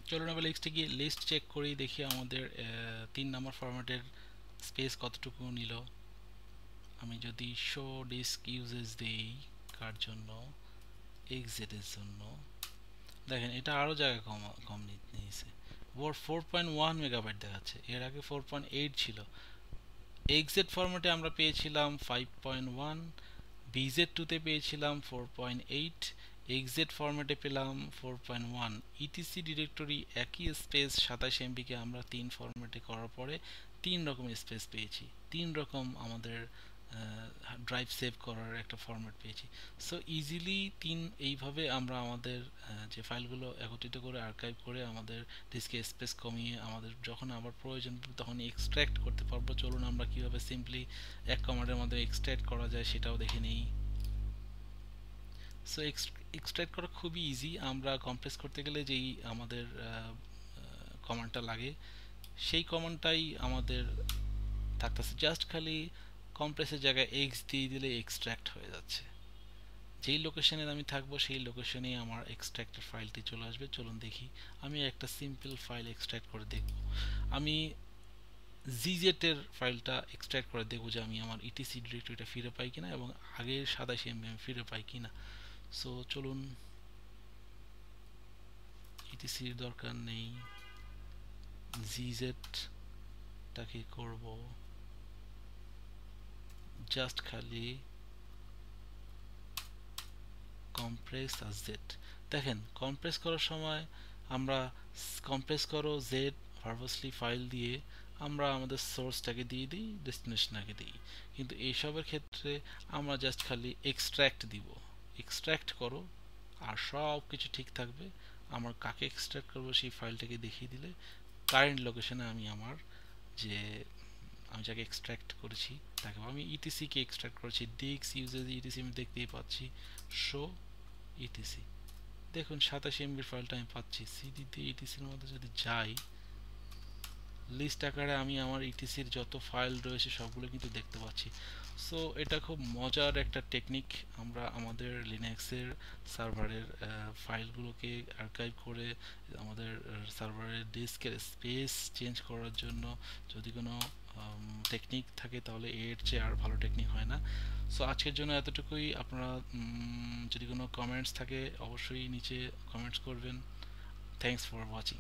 চলুন এবার গিয়ে লিস্ট চেক করি, দেখি আমাদের 3 নম্বর ফরম্যাটের স্পেস কতটুকু নিল। আমি যদি শো ডিস্ক ইউজেস দিই, কার জন্য, এক্সিট এর জন্য, দেখেন এটা আরও জায়গা কম নিয়েছে। 4.1 মেগাবাইট দেখাচ্ছে, এর আগে 4.8 ছিল। এক্সিট ফরম্যাটে আমরা পেয়েছিলাম 5.1, BZ2 পেয়েছিলাম 4.8, এক্সিট ফরম্যাটে পেলাম 4.1। ইটিসি ডিরেক্টরি একই স্পেস 27 MB কে আমরা 3 ফরম্যাটে করার পরে 3 রকম স্পেস পেয়েছি, 3 রকম আমাদের ড্রাইভ সেভ করার একটা ফরম্যাট পেয়েছি। সো ইজিলি এইভাবে আমরা আমাদের যে ফাইলগুলো একত্রিত করে আর্কাইভ করে আমাদের ডিস্কে স্পেস কমিয়ে আমাদের যখন আবার প্রয়োজন তখন এক্সট্র্যাক্ট করতে পারবো। চলুন আমরা কিভাবে সিম্পলি এক কমান্ডের মধ্যে এক্সট্র্যাক্ট করা যায় সেটাও দেখে নেই। সো এক্সট্র্যাক্ট করা খুবই ইজি। আমরা কম্প্রেস করতে গেলে যেই আমাদের কমান্ডটা লাগে সেই কমান্ডটাই আমাদের থাকতেছে, জাস্ট খালি কম্প্রেসের জায়গায় এক্স দিয়ে দিলে এক্সট্র্যাক্ট হয়ে যাচ্ছে। যেই লোকেশনে আমি থাকবো সেই লোকেশনেই আমার এক্সট্র্যাক্টের ফাইলটি চলে আসবে। চলুন দেখি, আমি একটা সিম্পল ফাইল এক্সট্র্যাক্ট করে দেখব। আমি জিজেট এর ফাইলটা এক্সট্র্যাক্ট করে দেখব যে আমি আমার ইটিসি ডিরেক্টরিটা ফিরে পাই কিনা এবং আগের 27 MB আমি ফিরে পাই কিনা। সো চলুন, ইটিসির দরকার নেই, জিজেটটাকে করব জাস্ট খালি কম্প্রেস আর জেড। দেখেন কম্প্রেস করার সময় আমরা কম্প্রেস করো জেড ভার্বাসলি ফাইল দিয়ে আমরা আমাদের সোর্সটাকে দিয়ে দিই, ডেস্টিনেশনটাকে দিই, কিন্তু এইসবের ক্ষেত্রে আমরা জাস্ট খালি এক্সট্র্যাক্ট দিব, এক্সট্র্যাক্ট করো আর সব কিছু ঠিক থাকবে। আমার কাকে এক্সট্র্যাক্ট করবো সেই ফাইলটাকে দেখিয়ে দিলে কারেন্ট লোকেশনে আমি আমার যে আমি যাকে এক্সট্র্যাক্ট করেছি তাকে, আমি ইটিসি কে এক্সট্র্যাক্ট করেছি, ডিস্ক ইউজেস ইটিসি আমি দেখতেই পাচ্ছি, শো ইটিসি, দেখুন 27 MB ফাইলটা আমি পাচ্ছি। সিডিতে ইটিসির মধ্যে যদি যাই, লিস্ট আকারে আমি আমার ইটিসির যত ফাইল রয়েছে সবগুলো কিন্তু দেখতে পাচ্ছি। সো এটা খুব মজার একটা টেকনিক। আমরা আমাদের লিনাক্সের সার্ভারের ফাইলগুলোকে আর্কাইভ করে আমাদের সার্ভারের ডিস্কের স্পেস চেঞ্জ করার জন্য যদি কোনো টেকনিক থাকে তাহলে এর চেয়ে আর ভালো টেকনিক হয় না। সো আজকের জন্য এতটুকুই। আপনারা যদি কোনো কমেন্টস থাকে অবশ্যই নিচে কমেন্টস করবেন। Thanks for watching.